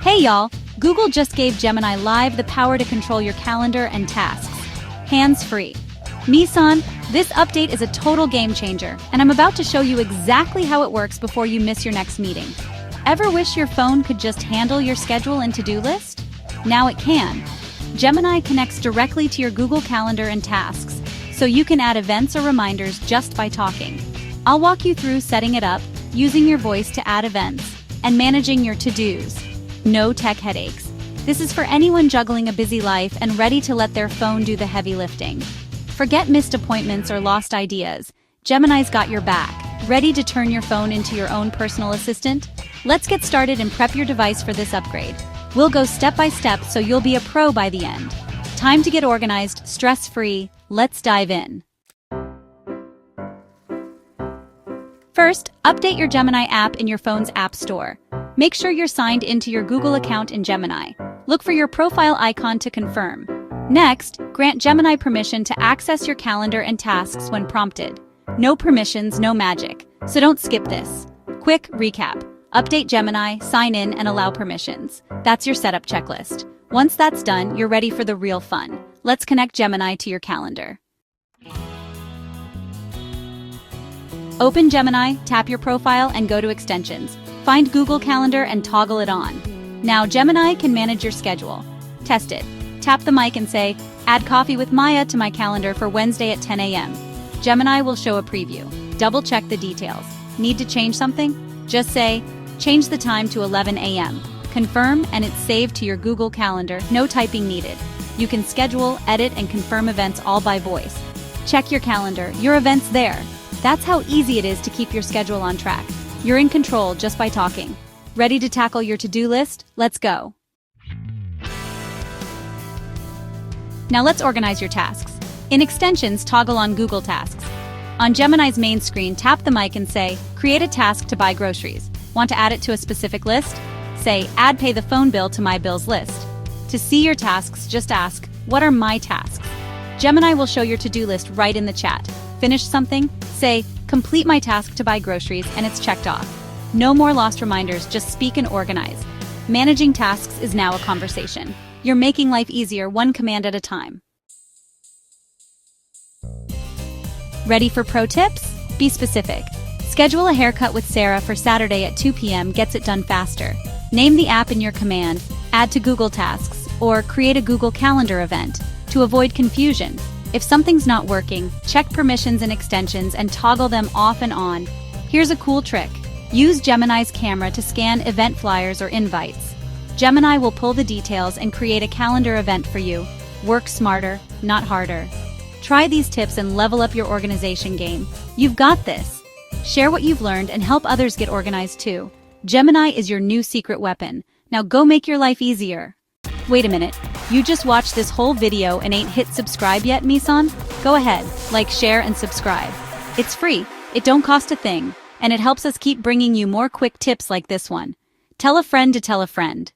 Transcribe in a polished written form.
Hey y'all, Google just gave Gemini Live the power to control your calendar and tasks. Hands-free. Nissan, this update is a total game changer, and I'm about to show you exactly how it works before you miss your next meeting. Ever wish your phone could just handle your schedule and to-do list? Now it can. Gemini connects directly to your Google Calendar and tasks, so you can add events or reminders just by talking. I'll walk you through setting it up, using your voice to add events, and managing your to-dos. No tech headaches. This is for anyone juggling a busy life and ready to let their phone do the heavy lifting. Forget missed appointments or lost ideas. Gemini's got your back. Ready to turn your phone into your own personal assistant? Let's get started and prep your device for this upgrade. We'll go step by step so you'll be a pro by the end. Time to get organized, stress-free. Let's dive in. First, update your Gemini app in your phone's App Store. Make sure you're signed into your Google account in Gemini. Look for your profile icon to confirm. Next, grant Gemini permission to access your calendar and tasks when prompted. No permissions, no magic, so don't skip this. Quick recap. Update Gemini, sign in, and allow permissions. That's your setup checklist. Once that's done, you're ready for the real fun. Let's connect Gemini to your calendar. Open Gemini, tap your profile, and go to Extensions. Find Google Calendar and toggle it on. Now Gemini can manage your schedule. Test it. Tap the mic and say, "Add coffee with Maya to my calendar for Wednesday at 10 a.m. Gemini will show a preview. Double-check the details. Need to change something? Just say, "Change the time to 11 a.m. Confirm, and it's saved to your Google Calendar. No typing needed. You can schedule, edit, and confirm events all by voice. Check your calendar. Your event's there. That's how easy it is to keep your schedule on track. You're in control just by talking. Ready to tackle your to-do list? Let's go. Now let's organize your tasks. In Extensions, toggle on Google Tasks. On Gemini's main screen, tap the mic and say, "Create a task to buy groceries." Want to add it to a specific list? Say, "Add pay the phone bill to my bills list." To see your tasks, just ask, "What are my tasks?" Gemini will show your to-do list right in the chat. Finish something? Say, "Complete my task to buy groceries," and it's checked off. No more lost reminders, just speak and organize. Managing tasks is now a conversation. You're making life easier one command at a time. Ready for pro tips? Be specific. Schedule a haircut with Sarah for Saturday at 2 p.m. gets it done faster. Name the app in your command, add to Google Tasks, or create a Google Calendar event to avoid confusion. If something's not working, check permissions and extensions and toggle them off and on. Here's a cool trick. Use Gemini's camera to scan event flyers or invites. Gemini will pull the details and create a calendar event for you. Work smarter, not harder. Try these tips and level up your organization game. You've got this. Share what you've learned and help others get organized too. Gemini is your new secret weapon. Now go make your life easier. Wait a minute. You just watched this whole video and ain't hit subscribe yet, Nissan? Go ahead, like, share, and subscribe. It's free, it don't cost a thing, and it helps us keep bringing you more quick tips like this one. Tell a friend to tell a friend.